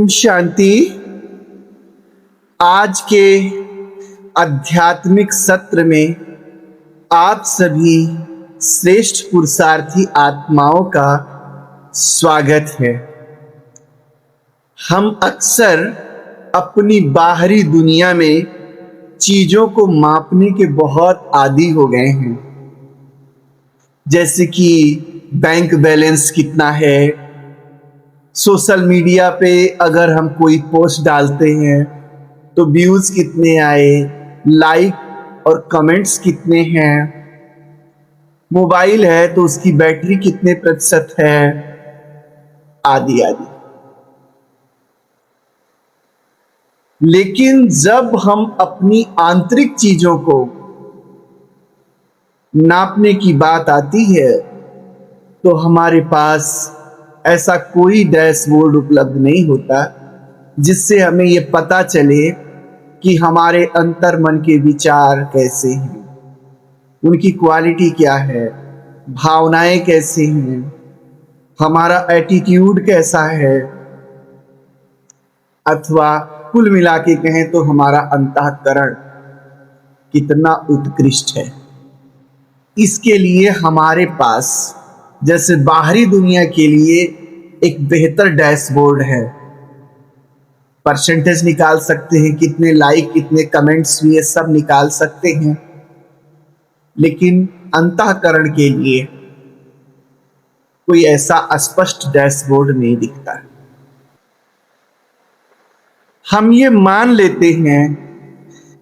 ओम शांति। आज के आध्यात्मिक सत्र में आप सभी श्रेष्ठ पुरुषार्थी आत्माओं का स्वागत है। हम अक्सर अपनी बाहरी दुनिया में चीजों को मापने के बहुत आदी हो गए हैं, जैसे कि बैंक बैलेंस कितना है, सोशल मीडिया पे अगर हम कोई पोस्ट डालते हैं तो व्यूज कितने आए, लाइक और कमेंट्स कितने हैं, मोबाइल है तो उसकी बैटरी कितने प्रतिशत है, आदि आदि। लेकिन जब हम अपनी आंतरिक चीजों को नापने की बात आती है तो हमारे पास ऐसा कोई डैशबोर्ड उपलब्ध नहीं होता जिससे हमें यह पता चले कि हमारे अंतर मन के विचार कैसे हैं, उनकी क्वालिटी क्या है, भावनाएं कैसे हैं, हमारा एटीट्यूड कैसा है, अथवा कुल मिला के कहें तो हमारा अंतःकरण कितना उत्कृष्ट है। इसके लिए हमारे पास जैसे बाहरी दुनिया के लिए एक बेहतर डैशबोर्ड है। परसेंटेज निकाल सकते हैं, कितने लाइक कितने कमेंट्स हुए, सब निकाल सकते हैं। लेकिन अंतःकरण के लिए कोई ऐसा स्पष्ट डैशबोर्ड नहीं दिखता। हम ये मान लेते हैं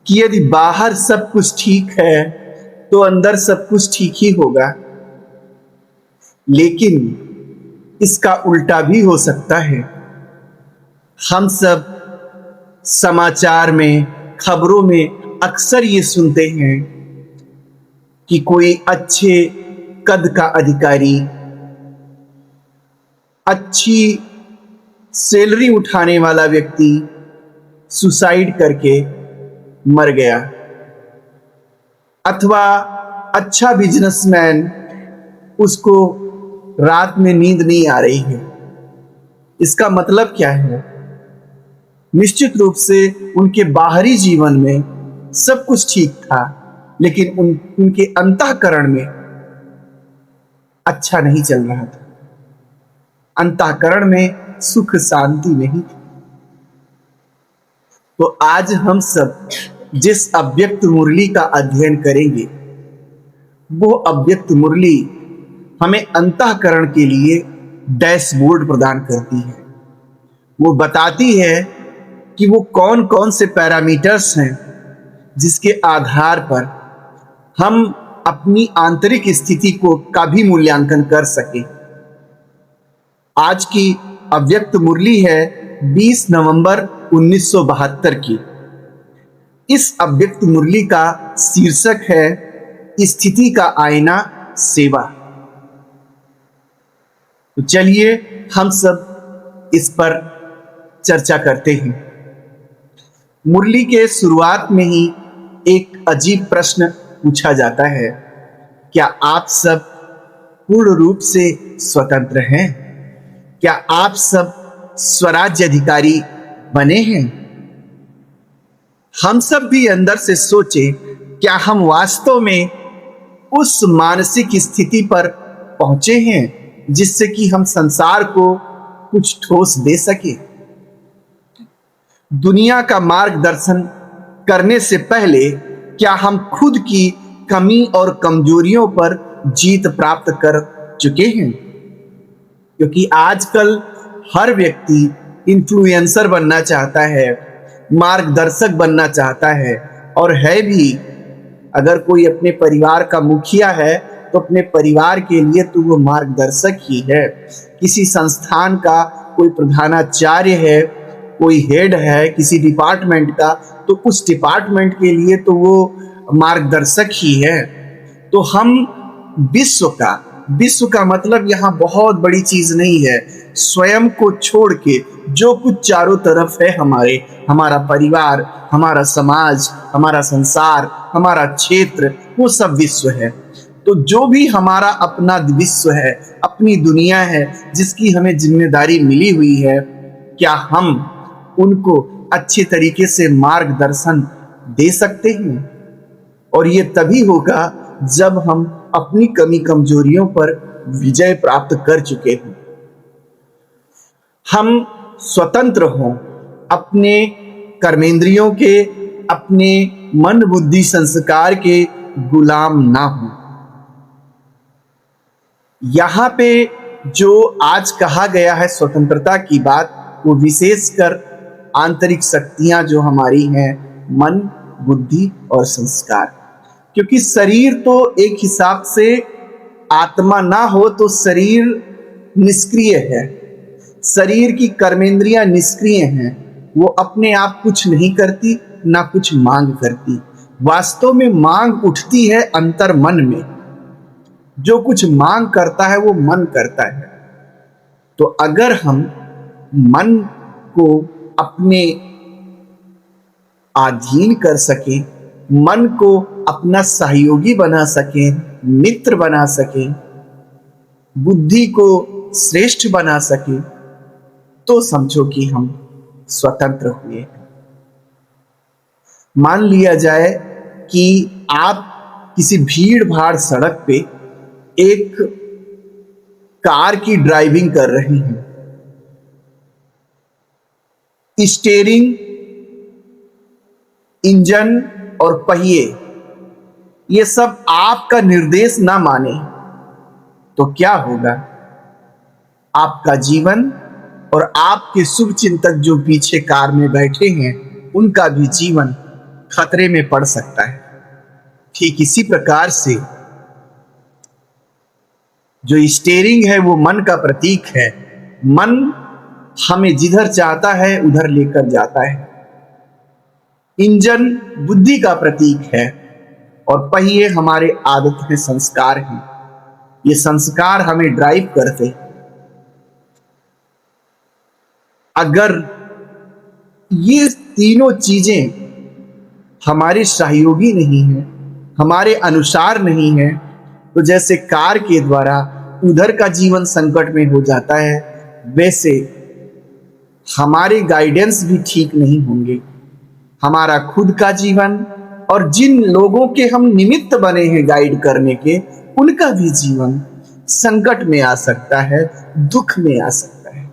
कि यदि बाहर सब कुछ ठीक है तो अंदर सब कुछ ठीक ही होगा, लेकिन इसका उल्टा भी हो सकता है। हम सब समाचार में, खबरों में अक्सर ये सुनते हैं कि कोई अच्छे कद का अधिकारी, अच्छी सैलरी उठाने वाला व्यक्ति सुसाइड करके मर गया, अथवा अच्छा बिजनेसमैन, उसको रात में नींद नहीं आ रही है। इसका मतलब क्या है? निश्चित रूप से उनके बाहरी जीवन में सब कुछ ठीक था, लेकिन उनके अंतःकरण में अच्छा नहीं चल रहा था। अंतःकरण में सुख शांति नहीं थी। तो आज हम सब जिस अव्यक्त मुरली का अध्ययन करेंगे, वो अव्यक्त मुरली हमें अंतःकरण के लिए डैशबोर्ड प्रदान करती है। वो बताती है कि वो कौन कौन से पैरामीटर्स हैं जिसके आधार पर हम अपनी आंतरिक स्थिति का भी मूल्यांकन कर सके। आज की अव्यक्त मुरली है 20 नवंबर 1972 की। इस अव्यक्त मुरली का शीर्षक है स्थिति का आईना, सेवा। तो चलिए हम सब इस पर चर्चा करते हैं। मुरली के शुरुआत में ही एक अजीब प्रश्न पूछा जाता है, क्या आप सब पूर्ण रूप से स्वतंत्र हैं? क्या आप सब स्वराज्य अधिकारी बने हैं? हम सब भी अंदर से सोचें, क्या हम वास्तव में उस मानसिक स्थिति पर पहुंचे हैं जिससे कि हम संसार को कुछ ठोस दे सके? दुनिया का मार्गदर्शन करने से पहले क्या हम खुद की कमी और कमजोरियों पर जीत प्राप्त कर चुके हैं? क्योंकि आजकल हर व्यक्ति इन्फ्लुएंसर बनना चाहता है, मार्गदर्शक बनना चाहता है, और है भी। अगर कोई अपने परिवार का मुखिया है तो अपने परिवार के लिए तो वो मार्गदर्शक ही है। किसी संस्थान का कोई प्रधानाचार्य है, कोई हेड है किसी डिपार्टमेंट का, तो उस डिपार्टमेंट के लिए तो वो मार्गदर्शक ही है। तो हम विश्व का मतलब यहाँ बहुत बड़ी चीज नहीं है। स्वयं को छोड़ के जो कुछ चारों तरफ है, हमारा परिवार, हमारा समाज, हमारा संसार, हमारा क्षेत्र, वो सब विश्व है। तो जो भी हमारा अपना विश्व है, अपनी दुनिया है, जिसकी हमें जिम्मेदारी मिली हुई है, क्या हम उनको अच्छे तरीके से मार्गदर्शन दे सकते हैं? और ये तभी होगा जब हम अपनी कमी कमजोरियों पर विजय प्राप्त कर चुके हों, हम स्वतंत्र हों, अपने कर्मेंद्रियों के, अपने मन बुद्धि संस्कार के गुलाम ना हों। यहां पे जो आज कहा गया है स्वतंत्रता की बात, वो विशेषकर आंतरिक शक्तियां जो हमारी हैं, मन, बुद्धि और संस्कार। क्योंकि शरीर तो एक हिसाब से, आत्मा ना हो तो शरीर निष्क्रिय है, शरीर की कर्मेंद्रियां निष्क्रिय हैं, वो अपने आप कुछ नहीं करती, ना कुछ मांग करती। वास्तव में मांग उठती है अंतर मन में, जो कुछ मांग करता है वो मन करता है। तो अगर हम मन को अपने अधीन कर सके, मन को अपना सहयोगी बना सके, मित्र बना सके, बुद्धि को श्रेष्ठ बना सके, तो समझो कि हम स्वतंत्र हुए। मान लिया जाए कि आप किसी भीड़ भाड़ सड़क पे एक कार की ड्राइविंग कर रहे हैं। स्टीयरिंग, इंजन और पहिए ये सब आपका निर्देश ना माने तो क्या होगा? आपका जीवन और आपके शुभ चिंतक जो पीछे कार में बैठे हैं, उनका भी जीवन खतरे में पड़ सकता है। ठीक इसी प्रकार से जो स्टीयरिंग है वो मन का प्रतीक है। मन हमें जिधर चाहता है उधर लेकर जाता है। इंजन बुद्धि का प्रतीक है और पहिए हमारे आदत है, संस्कार हैं। ये संस्कार हमें ड्राइव करते। अगर ये तीनों चीजें हमारे सहयोगी नहीं है, हमारे अनुसार नहीं है, तो जैसे कार के द्वारा उधर का जीवन संकट में हो जाता है, वैसे हमारे गाइडेंस भी ठीक नहीं होंगे। हमारा खुद का जीवन और जिन लोगों के हम निमित्त बने हैं गाइड करने के, उनका भी जीवन संकट में आ सकता है, दुख में आ सकता है।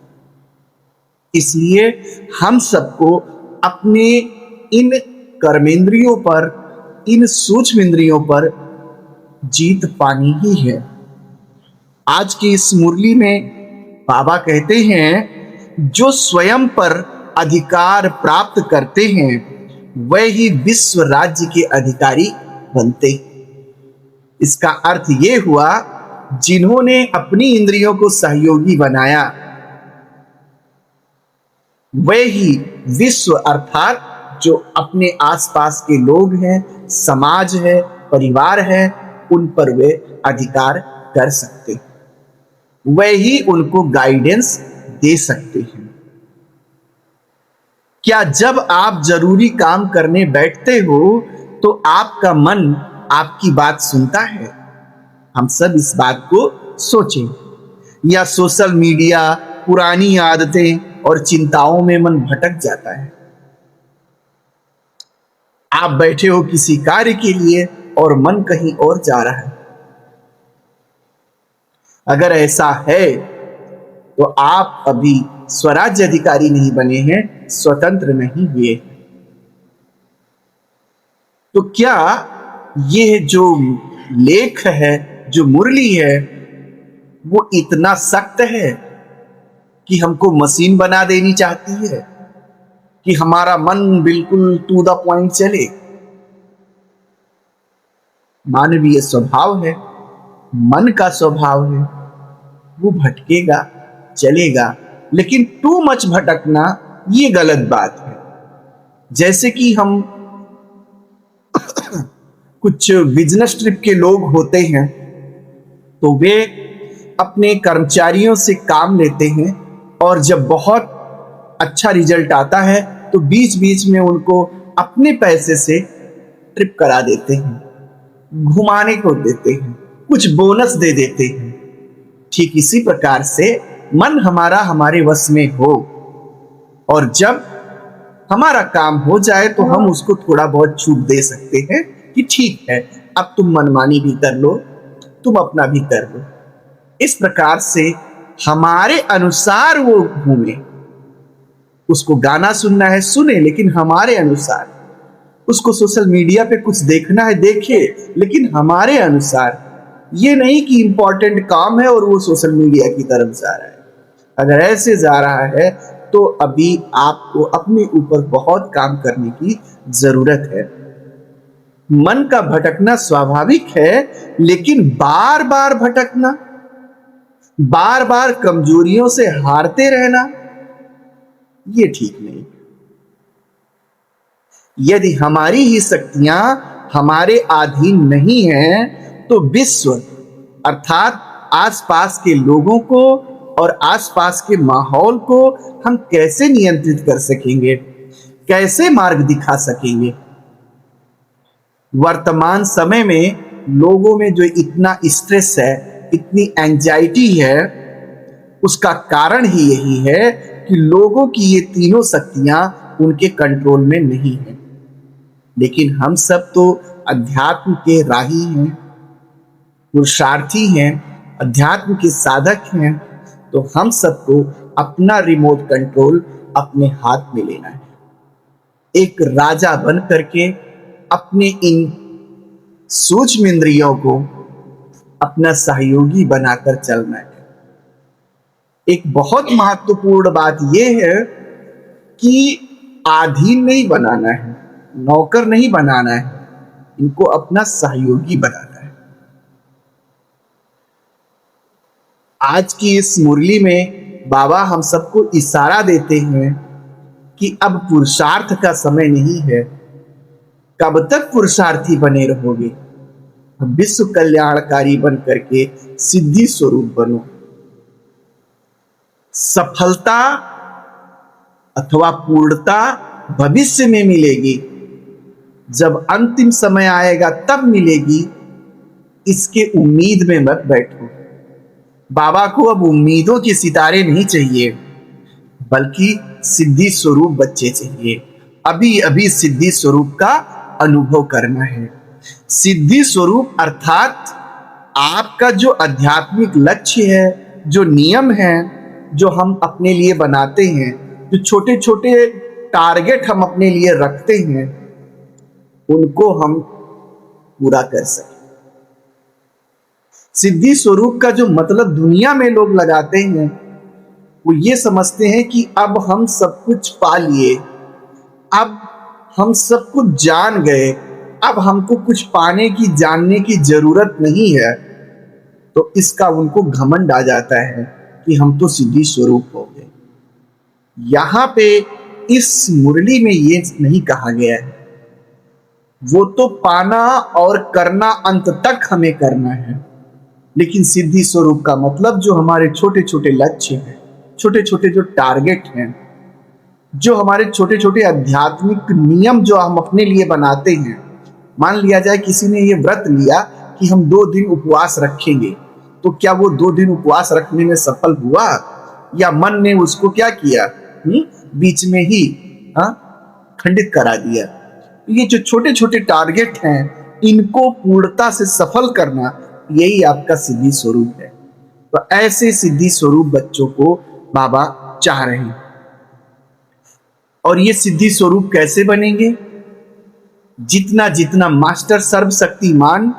इसलिए हम सबको अपने इन कर्मेंद्रियों पर, इन सूक्ष्म इंद्रियों पर जीत पानी ही है। आज की इस मुरली में बाबा कहते हैं, जो स्वयं पर अधिकार प्राप्त करते हैं वह ही विश्व राज्य के अधिकारी बनते। इसका अर्थ यह हुआ, जिन्होंने अपनी इंद्रियों को सहयोगी बनाया वह ही विश्व अर्थात जो अपने आसपास के लोग हैं, समाज है, परिवार है, उन पर वे अधिकार कर सकते, वह ही उनको गाइडेंस दे सकते हैं। क्या जब आप जरूरी काम करने बैठते हो तो आपका मन आपकी बात सुनता है? हम सब इस बात को सोचें। या सोशल मीडिया, पुरानी आदतें और चिंताओं में मन भटक जाता है। आप बैठे हो किसी कार्य के लिए और मन कहीं और जा रहा है। अगर ऐसा है तो आप अभी स्वराज्य अधिकारी नहीं बने हैं, स्वतंत्र नहीं हुए। तो क्या यह जो लेख है, जो मुरली है, वो इतना सख्त है कि हमको मशीन बना देनी चाहती है कि हमारा मन बिल्कुल टू द पॉइंट चले? मानवीय स्वभाव है, मन का स्वभाव है, वो भटकेगा, चलेगा, लेकिन टू मच भटकना ये गलत बात है। जैसे कि हम कुछ बिजनेस ट्रिप के लोग होते हैं तो वे अपने कर्मचारियों से काम लेते हैं और जब बहुत अच्छा रिजल्ट आता है तो बीच बीच में उनको अपने पैसे से ट्रिप करा देते हैं, घुमाने को देते हैं, कुछ बोनस दे देते हैं। ठीक इसी प्रकार से मन हमारा हमारे वश में हो और जब हमारा काम हो जाए तो हम उसको थोड़ा बहुत छूट दे सकते हैं कि ठीक है, अब तुम मनमानी भी कर लो, तुम अपना भी कर लो। इस प्रकार से हमारे अनुसार वो घूमे। उसको गाना सुनना है सुने, लेकिन हमारे अनुसार। उसको सोशल मीडिया पे कुछ देखना है देखे, लेकिन हमारे अनुसार। ये नहीं कि इंपॉर्टेंट काम है और वो सोशल मीडिया की तरफ जा रहा है। अगर ऐसे जा रहा है तो अभी आपको अपने ऊपर बहुत काम करने की जरूरत है। मन का भटकना स्वाभाविक है, लेकिन बार बार भटकना, बार बार कमजोरियों से हारते रहना, ये ठीक नहीं। यदि हमारी ही शक्तियां हमारे अधीन नहीं हैं, तो विश्व अर्थात आसपास के लोगों को और आसपास के माहौल को हम कैसे नियंत्रित कर सकेंगे, कैसे मार्ग दिखा सकेंगे। वर्तमान समय में लोगों में जो इतना स्ट्रेस है, इतनी एंजाइटी है, उसका कारण ही यही है कि लोगों की ये तीनों शक्तियां उनके कंट्रोल में नहीं है। लेकिन हम सब तो अध्यात्म के राही हैं, पुरुषार्थी हैं, अध्यात्म के साधक हैं। तो हम सबको अपना रिमोट कंट्रोल अपने हाथ में लेना है। एक राजा बन करके अपने इन सूक्ष्म इंद्रियों को अपना सहयोगी बनाकर चलना है। एक बहुत महत्वपूर्ण बात यह है कि अधीन नहीं बनाना है, नौकर नहीं बनाना है, इनको अपना सहयोगी बनाना है। आज की इस मुरली में बाबा हम सबको इशारा देते हैं कि अब पुरुषार्थ का समय नहीं है। कब तक पुरुषार्थी बने रहोगे? विश्व कल्याणकारी बन करके सिद्धि स्वरूप बनो। सफलता अथवा पूर्णता भविष्य में मिलेगी, जब अंतिम समय आएगा तब मिलेगी। इसके उम्मीद में मत बैठो। बाबा को अब उम्मीदों के सितारे नहीं चाहिए, बल्कि सिद्धि स्वरूप बच्चे चाहिए। अभी अभी सिद्धि स्वरूप का अनुभव करना है। सिद्धि स्वरूप अर्थात आपका जो आध्यात्मिक लक्ष्य है, जो नियम है, जो हम अपने लिए बनाते हैं, जो छोटे छोटे टारगेट हम अपने लिए रखते हैं, उनको हम पूरा कर सकें। सिद्धि स्वरूप का जो मतलब दुनिया में लोग लगाते हैं, वो ये समझते हैं कि अब हम सब कुछ पा लिए, अब हम सब कुछ जान गए, अब हमको कुछ पाने की जानने की जरूरत नहीं है। तो इसका उनको घमंड आ जाता है कि हम तो सिद्धि स्वरूप हो गए। यहां पे इस मुरली में ये नहीं कहा गया है। वो तो पाना और करना अंत तक हमें करना है, लेकिन सिद्धि स्वरूप का मतलब जो हमारे छोटे छोटे लक्ष्य हैं, छोटे छोटे जो टारगेट हैं, जो हमारे छोटे छोटे आध्यात्मिक नियम जो हम अपने लिए बनाते हैं। मान लिया जाए किसी ने ये व्रत लिया कि हम 2 दिन उपवास रखेंगे, तो क्या वो 2 दिन उपवास रखने में सफल हुआ, या मन ने उसको क्या किया, बीच में ही खंडित करा दिया। ये जो छोटे छोटे टारगेट हैं, इनको पूर्णता से सफल करना, यही आपका सिद्धि स्वरूप है। तो ऐसे सिद्धि स्वरूप बच्चों को बाबा चाह रहे हैं। और ये सिद्धि स्वरूप कैसे बनेंगे? जितना जितना मास्टर सर्वशक्तिमान,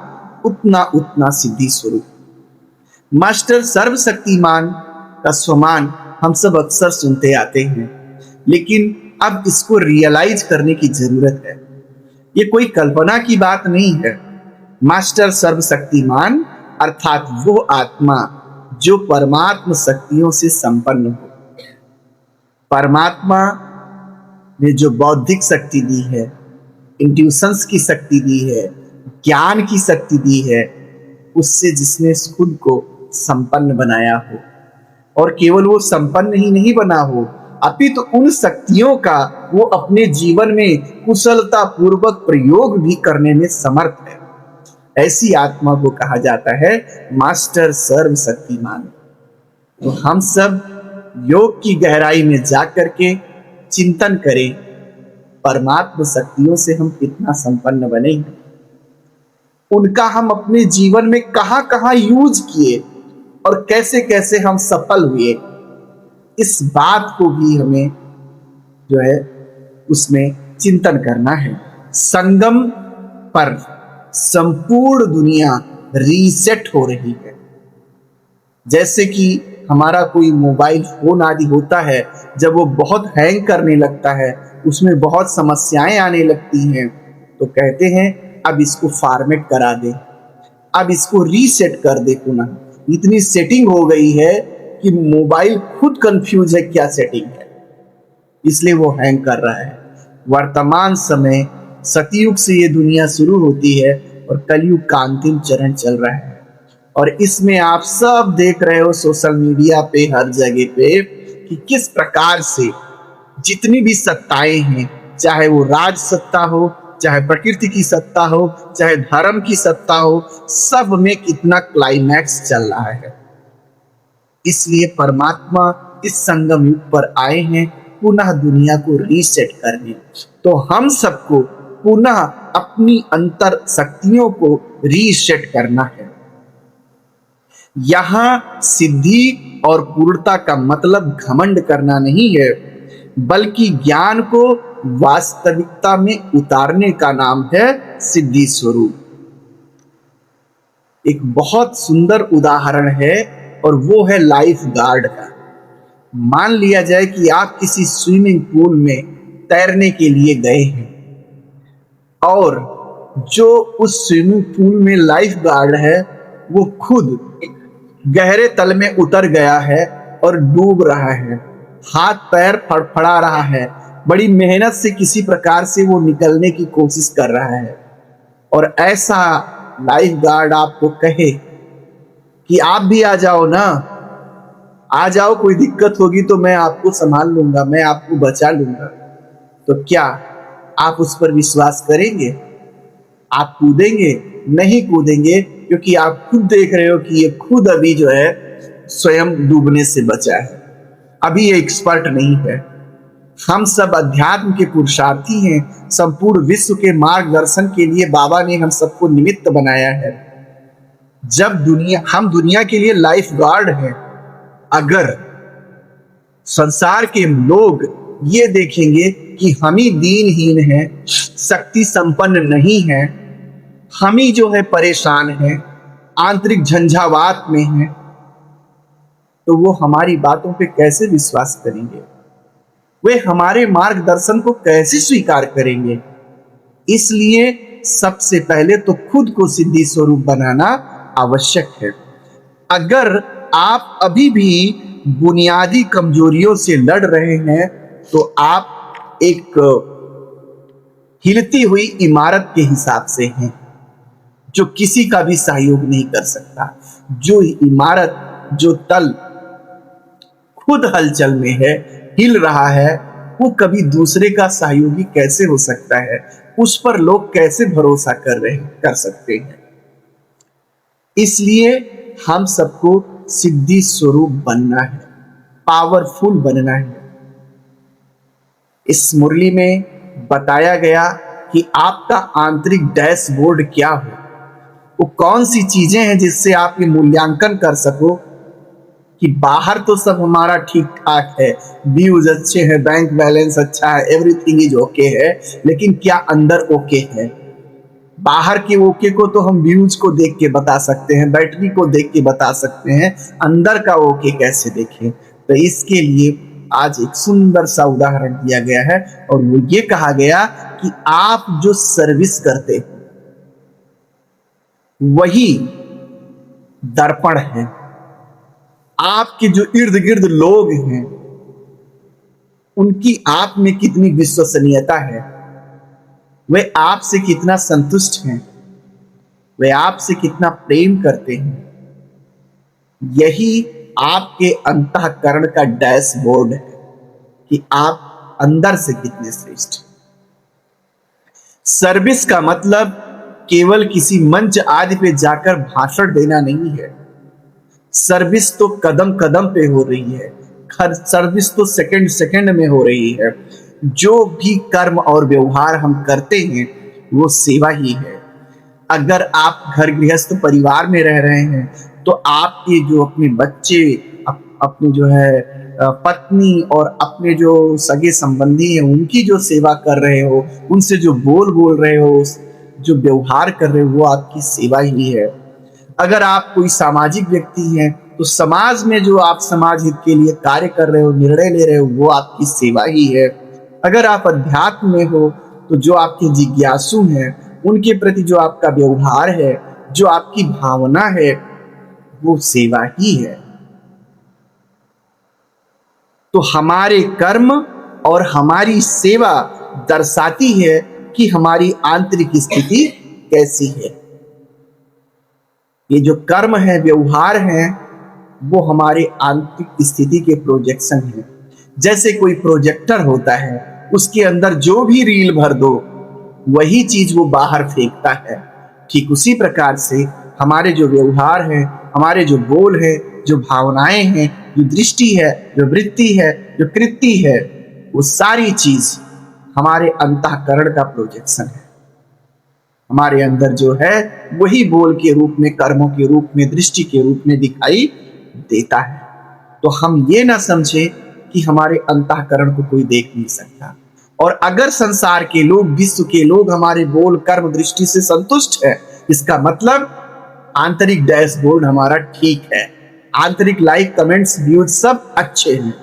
उतना उतना सिद्धि स्वरूप। मास्टर सर्वशक्तिमान का सम्मान हम सब अक्सर सुनते आते हैं, लेकिन अब इसको रियलाइज करने की जरूरत है। ये कोई कल्पना की बात नहीं है। मास्टर सर्वशक्तिमान अर्थात वो आत्मा जो परमात्म शक्तियों से संपन्न हो। परमात्मा ने जो बौद्धिक शक्ति दी है, इंट्यूशंस की शक्ति दी है, ज्ञान की शक्ति दी है, उससे जिसने खुद को संपन्न बनाया हो, और केवल वो संपन्न ही नहीं बना हो, अपितु उन शक्तियों का वो अपने जीवन में कुशलता पूर्वक प्रयोग भी करने में समर्थ है। ऐसी आत्मा को कहा जाता है मास्टर सर्वशक्तिमान। तो हम सब योग की गहराई में जा करके चिंतन करें परमात्मा शक्तियों से हम कितना संपन्न बने हैं, उनका हम अपने जीवन में कहां कहां यूज किए और कैसे कैसे हम सफल हुए, इस बात को भी हमें जो है उसमें चिंतन करना है। संगम पर संपूर्ण दुनिया रीसेट हो रही है। जैसे कि हमारा कोई मोबाइल फोन आदि होता है, जब वो बहुत हैंग करने लगता है, उसमें बहुत समस्याएं आने लगती हैं, तो कहते हैं अब इसको फॉर्मेट करा दे, अब इसको रीसेट कर दे पुनः। इतनी सेटिंग हो गई है कि मोबाइल खुद कंफ्यूज है क्या सेटिंग है, इसलिए वो हैंग कर रहा है। वर्तमान समय सतयुग से ये दुनिया शुरू होती है और कलयुग का अंतिम चरण चल रहा है, और इसमें आप सब देख रहे हो सोशल मीडिया पे हर जगह पे कि किस प्रकार से जितनी भी सत्ताएं हैं, चाहे वो राज सत्ता हो, चाहे प्रकृति की सत्ता हो, चाहे धर्म की सत्ता हो, सब में कितना क्लाइमैक्स चल रहा है। इसलिए परमात्मा इस संगम युग पर आए हैं पुनः दुनिया को रीसेट करने। तो हम सबको पुनः अपनी अंतर शक्तियों को रीसेट करना है। यहां सिद्धि और पूर्णता का मतलब घमंड करना नहीं है, बल्कि ज्ञान को वास्तविकता में उतारने का नाम है सिद्धि स्वरूप। एक बहुत सुंदर उदाहरण है और वो है लाइफ गार्ड का। मान लिया जाए कि आप किसी स्विमिंग पूल में तैरने के लिए गए हैं और जो उस स्विमिंग पूल में लाइफ गार्ड है वो खुद गहरे तल में उतर गया है और डूब रहा है, हाथ पैर फड़फड़ा रहा है, बड़ी मेहनत से किसी प्रकार से वो निकलने की कोशिश कर रहा है, और ऐसा लाइफ गार्ड आपको कहे कि आप भी आ जाओ ना, आ जाओ, कोई दिक्कत होगी तो मैं आपको संभाल लूंगा, मैं आपको बचा लूंगा, तो क्या आप उस पर विश्वास करेंगे? आप कूदेंगे? नहीं कूदेंगे, क्योंकि आप खुद देख रहे हो कि ये खुद अभी जो है स्वयं डूबने से बचा है, अभी ये एक्सपर्ट नहीं है। हम सब अध्यात्म के पुरुषार्थी हैं, संपूर्ण विश्व के मार्गदर्शन के लिए बाबा ने हम सबको निमित्त बनाया है। जब हम दुनिया के लिए लाइफ गार्ड हैं, अगर संसार के लोग ये देखेंगे कि हम ही दीनहीन हैं, शक्ति संपन्न नहीं है, हम ही जो है परेशान हैं, आंतरिक झंझावात में हैं, तो वो हमारी बातों पे कैसे विश्वास करेंगे? वे हमारे मार्गदर्शन को कैसे स्वीकार करेंगे? इसलिए सबसे पहले तो खुद को सिद्धि स्वरूप बनाना आवश्यक है। अगर आप अभी भी बुनियादी कमजोरियों से लड़ रहे हैं, तो आप एक हिलती हुई इमारत के हिसाब से हैं, जो किसी का भी सहयोग नहीं कर सकता। जो इमारत, जो तल खुद हलचल में है, हिल रहा है, वो कभी दूसरे का सहयोगी कैसे हो सकता है? उस पर लोग कैसे भरोसा कर सकते हैं? इसलिए हम सबको सिद्धि स्वरूप बनना है, पावरफुल बनना है। इस मुरली में बताया गया कि आपका आंतरिक डैशबोर्ड क्या हो, वो कौन सी चीजें हैं जिससे आप ये मूल्यांकन कर सको कि बाहर तो सब हमारा ठीक ठाक है, व्यूज अच्छे हैं, बैंक बैलेंस अच्छा है, एवरीथिंग इज ओके है, लेकिन क्या अंदर ओके है? बाहर के ओके को तो हम व्यूज को देख के बता सकते हैं, बैटरी को देख के बता सकते हैं, अंदर का ओके कैसे देखें? तो इसके लिए आज एक सुंदर सा उदाहरण दिया गया है, और वो ये कहा गया कि आप जो सर्विस करते हो वही दर्पण है। आपके जो इर्द गिर्द लोग हैं, उनकी आप में कितनी विश्वसनीयता है, वे आपसे कितना संतुष्ट हैं, वे आपसे कितना प्रेम करते हैं, यही आपके अंतःकरण का डैशबोर्ड है कि आप अंदर से कितने श्रेष्ठ। सर्विस का मतलब केवल किसी मंच आदि पे जाकर भाषण देना नहीं है। सर्विस तो कदम कदम पे हो रही है, सर्विस तो सेकंड सेकंड में हो रही है। जो भी कर्म और व्यवहार हम करते हैं वो सेवा ही है। अगर आप घर गृहस्थ परिवार में रह रहे हैं तो आपके जो अपने बच्चे, अपने जो है पत्नी और अपने जो सगे संबंधी हैं उनकी जो सेवा कर रहे हो, उनसे जो बोल रहे हो, जो व्यवहार कर रहे हो, वो आपकी सेवा ही है। अगर आप कोई सामाजिक व्यक्ति हैं तो समाज में जो आप समाज हित के लिए कार्य कर रहे हो, निर्णय ले रहे हो, वो आपकी सेवा ही है। अगर आप अध्यात्म में हो तो जो आपके जिज्ञासु हैं उनके प्रति जो आपका व्यवहार है, जो आपकी भावना है, वो सेवा ही है। तो हमारे कर्म और हमारी सेवा दर्शाती है कि हमारी आंतरिक स्थिति कैसी है। ये जो कर्म है, व्यवहार है, वो हमारे आंतरिक स्थिति के प्रोजेक्शन है। जैसे कोई प्रोजेक्टर होता है, उसके अंदर जो भी रील भर दो वही चीज वो बाहर फेंकता है। ठीक उसी प्रकार से हमारे जो व्यवहार है, हमारे जो बोल है, जो भावनाएं हैं, जो दृष्टि है, जो वृत्ति है, जो कृति है, वो सारी चीज हमारे अंतःकरण का प्रोजेक्शन है। हमारे अंदर जो है वही बोल के रूप में, कर्मों के रूप में, दृष्टि के रूप में दिखाई देता है। तो हम ये ना समझे कि हमारे अंतःकरण को कोई देख नहीं सकता। और अगर संसार के लोग, विश्व के लोग हमारे बोल, कर्म, दृष्टि से संतुष्ट है, इसका मतलब आंतरिक डैशबोर्ड हमारा ठीक है, आंतरिक लाइक, कमेंट्स, व्यूज सब अच्छे हैं।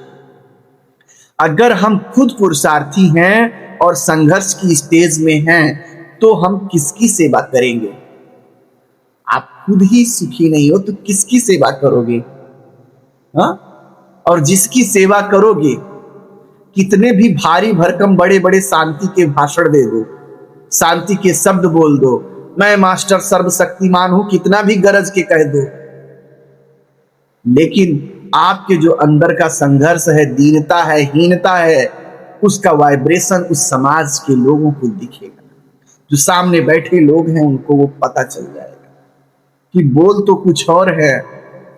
अगर हम खुद पुरुषार्थी हैं और संघर्ष की स्टेज में हैं तो हम किसकी सेवा करेंगे? आप खुद ही सुखी नहीं हो तो किसकी सेवा करोगे? हाँ? और जिसकी सेवा करोगे, कितने भी भारी भरकम बड़े बड़े शांति के भाषण दे दो, शांति के शब्द बोल दो, मैं मास्टर सर्वशक्तिमान हूं, कितना भी गरज के कह दो, लेकिन आपके जो अंदर का संघर्ष है, दीनता है, हीनता है, उसका वाइब्रेशन उस समाज के लोगों को दिखेगा। जो सामने बैठे लोग हैं उनको वो पता चल जाएगा कि बोल तो कुछ और है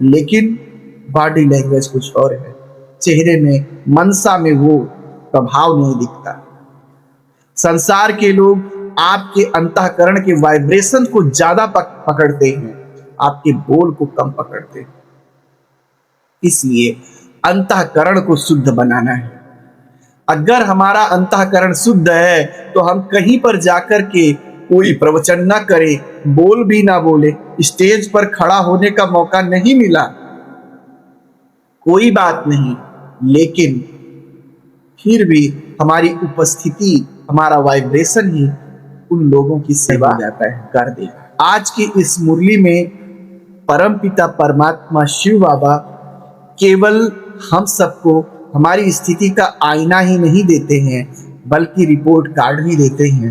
लेकिन बॉडी लैंग्वेज कुछ और है, चेहरे में, मनसा में वो प्रभाव नहीं दिखता। संसार के लोग आपके अंतःकरण के वाइब्रेशन को ज्यादा पकड़ते हैं, आपके बोल को कम पकड़ते हैं। इसलिए अंतःकरण को शुद्ध बनाना है। अगर हमारा अंतःकरण शुद्ध है तो हम कहीं पर जाकर के कोई प्रवचन ना करें, बोल भी ना बोले, स्टेज पर खड़ा होने का मौका नहीं मिला, कोई बात नहीं, लेकिन फिर भी हमारी उपस्थिति, हमारा वाइब्रेशन ही उन लोगों की सेवा जाता है, कर देगा। आज की इस मुरली में परमपिता परमात्मा शिव बाबा केवल हम सबको हमारी स्थिति का आईना ही नहीं देते हैं, बल्कि रिपोर्ट कार्ड भी देते हैं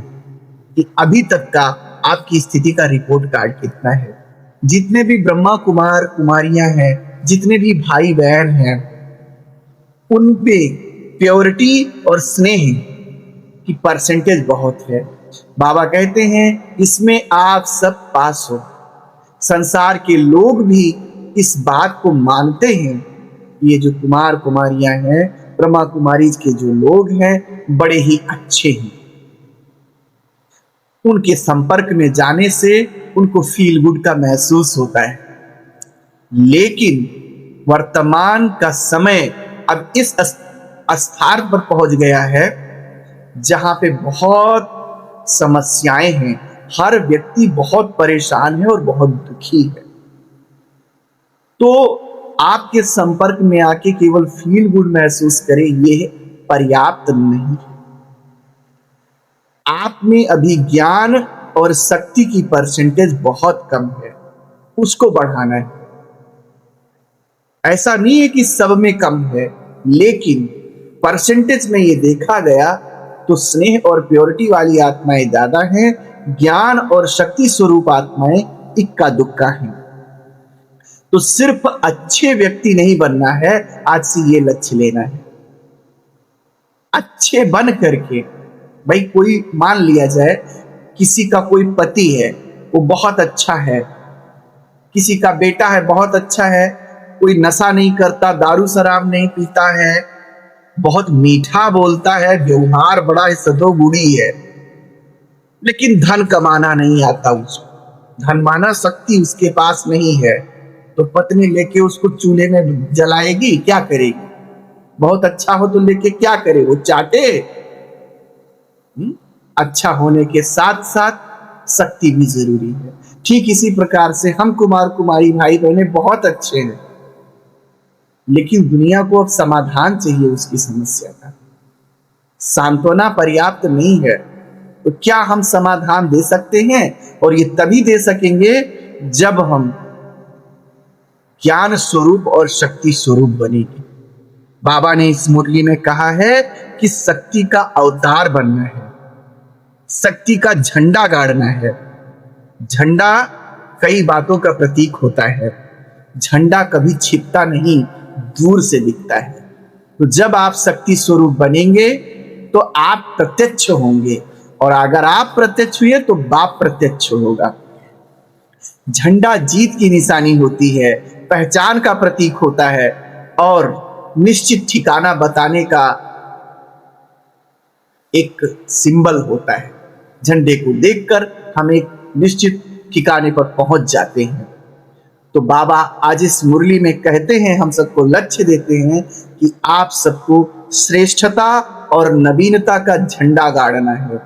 कि अभी तक का आपकी स्थिति का रिपोर्ट कार्ड कितना है। जितने भी ब्रह्मा कुमार कुमारियां हैं, जितने भी भाई बहन हैं, उन पे प्योरिटी और स्नेह की परसेंटेज बहुत है। बाबा कहते हैं इसमें आप सब पास हो। संसार के लोग भी इस बात को मानते हैं। ये जो कुमार कुमारियां हैं, ब्रह्मा कुमारी के जो लोग हैं, बड़े ही अच्छे हैं। उनके संपर्क में जाने से उनको फील गुड का महसूस होता है। लेकिन वर्तमान का समय अब इस स्थान पर पहुंच गया है जहां पे बहुत समस्याएं हैं, हर व्यक्ति बहुत परेशान है और बहुत दुखी है। तो आपके संपर्क में आके केवल फील गुड महसूस करें, यह पर्याप्त नहीं। आप में अभी ज्ञान और शक्ति की परसेंटेज बहुत कम है, उसको बढ़ाना है। ऐसा नहीं है कि सब में कम है, लेकिन परसेंटेज में ये देखा गया तो स्नेह और प्योरिटी वाली आत्माएं ज्यादा हैं, ज्ञान और शक्ति स्वरूप आत्माएं इक्का दुक्का हैं। तो सिर्फ अच्छे व्यक्ति नहीं बनना है, आज से ये लक्ष्य लेना है। अच्छे बन करके, भाई कोई मान लिया जाए किसी का कोई पति है, वो बहुत अच्छा है, किसी का बेटा है बहुत अच्छा है, कोई नशा नहीं करता, दारू शराब नहीं पीता है, बहुत मीठा बोलता है, व्यवहार बड़ा है, सदोगुणी है, लेकिन धन कमाना नहीं आता उसको, धन माना शक्ति उसके पास नहीं है, तो पत्नी लेके उसको चूल्हे में जलाएगी, क्या करेगी? बहुत अच्छा हो तो लेके क्या करे, वो चाटे? अच्छा होने के साथ साथ शक्ति भी जरूरी है। ठीक इसी प्रकार से हम कुमार कुमारी भाई बहने बहुत अच्छे हैं, लेकिन दुनिया को अब समाधान चाहिए उसकी समस्या का, सांत्वना पर्याप्त नहीं है। तो क्या हम समाधान दे सकते हैं? और ये तभी दे सकेंगे जब हम ज्ञान स्वरूप और शक्ति स्वरूप बनेंगे। बाबा ने इस मुरली में कहा है कि शक्ति का अवतार बनना है, शक्ति का झंडा गाड़ना है। झंडा कई बातों का प्रतीक होता है, झंडा कभी छिपता नहीं, दूर से दिखता है। तो जब आप शक्ति स्वरूप बनेंगे तो आप प्रत्यक्ष होंगे, और अगर आप प्रत्यक्ष हुए तो बाप प्रत्यक्ष होगा। झंडा जीत की निशानी होती है, पहचान का प्रतीक होता है, और निश्चित ठिकाना बताने का एक सिंबल होता है। झंडे को देखकर हम एक निश्चित ठिकाने पर पहुंच जाते हैं। तो बाबा आज इस मुरली में कहते हैं, हम सबको लक्ष्य देते हैं कि आप सबको श्रेष्ठता और नवीनता का झंडा गाड़ना है,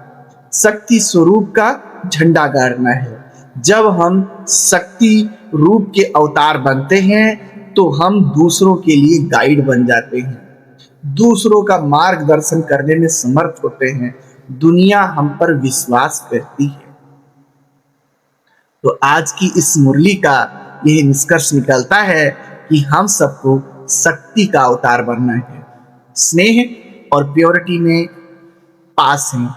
शक्ति स्वरूप का झंडा गाड़ना है। जब हम शक्ति रूप के अवतार बनते हैं तो हम दूसरों के लिए गाइड बन जाते हैं, दूसरों का मार्गदर्शन करने में समर्थ होते हैं, दुनिया हम पर विश्वास करती है। तो आज की इस मुरली का यह निष्कर्ष निकलता है कि हम सबको शक्ति का अवतार बनना है, स्नेह और प्योरिटी में पास हैं,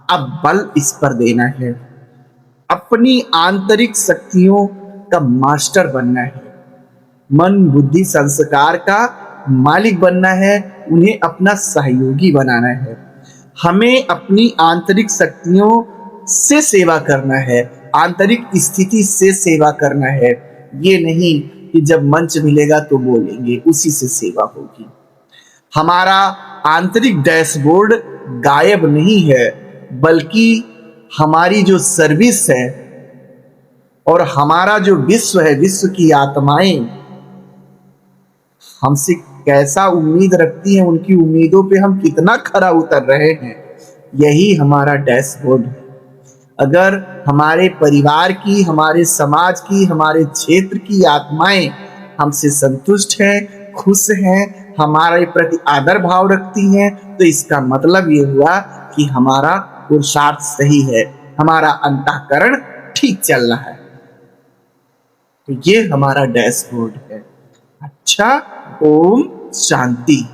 अब बल इस पर देना है, अपनी आंतरिक शक्तियों का मास्टर बनना है, मन बुद्धि संस्कार का मालिक बनना है, उन्हें अपना सहयोगी बनाना है। हमें अपनी आंतरिक शक्तियों से सेवा करना है, आंतरिक स्थिति से सेवा करना है। ये नहीं कि जब मंच मिलेगा तो बोलेंगे, उसी से सेवा होगी। हमारा आंतरिक डैशबोर्ड गायब नहीं है, बल्कि हमारी जो सर्विस है और हमारा जो विश्व है, विश्व की आत्माएं हमसे कैसा उम्मीद रखती हैं, उनकी उम्मीदों पे हम कितना खरा उतर रहे हैं, यही हमारा डैशबोर्ड है। अगर हमारे परिवार की, हमारे समाज की, हमारे क्षेत्र की आत्माएं हमसे संतुष्ट हैं, खुश हैं, हमारे प्रति आदर भाव रखती हैं, तो इसका मतलब ये हुआ कि हमारा पुरुषार्थ सही है, हमारा अंतःकरण ठीक चल रहा है। तो ये हमारा डैशबोर्ड है। अच्छा, ओम शांति।